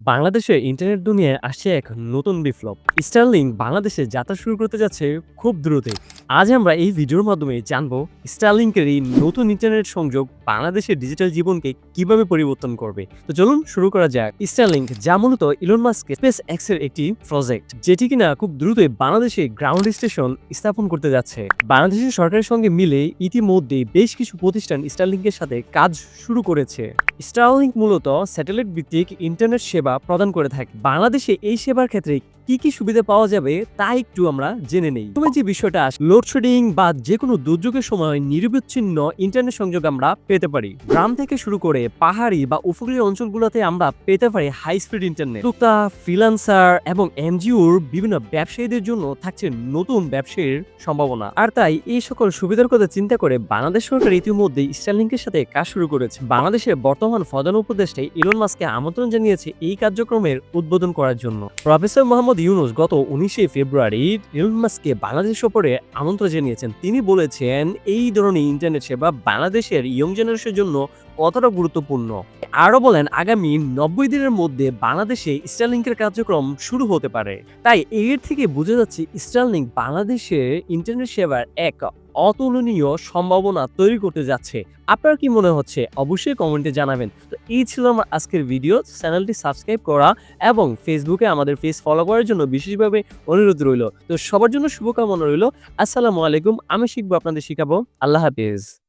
বাংলাদেশে ইন্টারনেট দুনিয়ায় আসছে এক নতুন বিপ্লব। স্টারলিংক বাংলাদেশে যাত্রা শুরু করতে যাচ্ছে খুব দ্রুতই। আজ আমরা এই ভিডিওর মাধ্যমে জানবো স্টারলিংকের এই নতুন ইন্টারনেট সংযোগ বাংলাদেশের ডিজিটাল জীবনকে কিভাবে পরিবর্তন করবে। তো চলুন শুরু করা যাক। স্টারলিংক যা মূলত ইলন মাস্কের স্পেস এক্স এর একটি প্রজেক্ট, যেটি কিনা খুব দ্রুতই বাংলাদেশে গ্রাউন্ড স্টেশন স্থাপন করতে যাচ্ছে। বাংলাদেশের সরকারের সঙ্গে মিলে ইতিমধ্যেই বেশ কিছু প্রতিষ্ঠান স্টারলিংকের সাথে কাজ শুরু করেছে। স্টারলিংক মূলত স্যাটেলাইট ভিত্তিক ইন্টারনেট সেবা প্রদান করে থাকে। বাংলাদেশে এই সেবার ক্ষেত্রে কি কি সুবিধা পাওয়া যাবে তা একটু আমরা জেনে নেই। তুমি যে বিষয়টা লোডশেডিং বা যে কোনো দুর্যোগের সময় নিরবিচ্ছিন্ন ইন্টারনেট সংযোগ আমরা পেতে পারি। গ্রাম থেকে শুরু করে পাহাড়ি বা উপকূলীয় অঞ্চলগুলোতে আমরা পেতে পারি হাই স্পিড ইন্টারনেট। উদ্যোক্তা, ফ্রিল্যান্সার এবং এনজিওর বিভিন্ন ব্যবসায়ীদের জন্য থাকছে নতুন ব্যবসায়ীর সম্ভাবনা। আর তাই এই সকল সুবিধার কথা চিন্তা করে বাংলাদেশ সরকার ইতিমধ্যে স্টারলিংকের সাথে কাজ শুরু করেছে। বাংলাদেশের বর্তমান প্রধান উপদেষ্টা ইলন মাস্ককে আমন্ত্রণ জানিয়েছে এই কার্যক্রমের উদ্বোধন করার জন্য। প্রফেসর মোহাম্মদ ইউনুস গত 19 ফেব্রুয়ারি ইলন মাস্ককে বাংলাদেশ সফরে আমন্ত্রণ জানিয়েছেন। তিনি বলেছেন এই ধরনের ইন্টারনেট সেবা বাংলাদেশের ইয়ং জেনারেশনের জন্য কতটা গুরুত্বপূর্ণ। আরো বলেন আগামী 90 দিনের মধ্যে বাংলাদেশে স্টারলিংকের কার্যক্রম শুরু হতে পারে। তাই এর থেকে বোঝা যাচ্ছে স্টারলিংক বাংলাদেশের ইন্টারনেট সেবার এক অতুলনীয় সম্ভাবনা তৈরি করতে যাচ্ছে। আপনার কি মনে হচ্ছে অবশ্যই কমেন্টে জানাবেন। তো এই ছিল আমার আজকের ভিডিও। চ্যানেলটি সাবস্ক্রাইব করা এবং ফেসবুকে আমাদের পেজ ফলো করার জন্য বিশেষভাবে অনুরোধ রইল। তো সবার জন্য শুভকামনা রইল। আসসালামু আলাইকুম। আমি শিখবো, আপনাদের শিখাবো। আল্লাহ হাফেজ।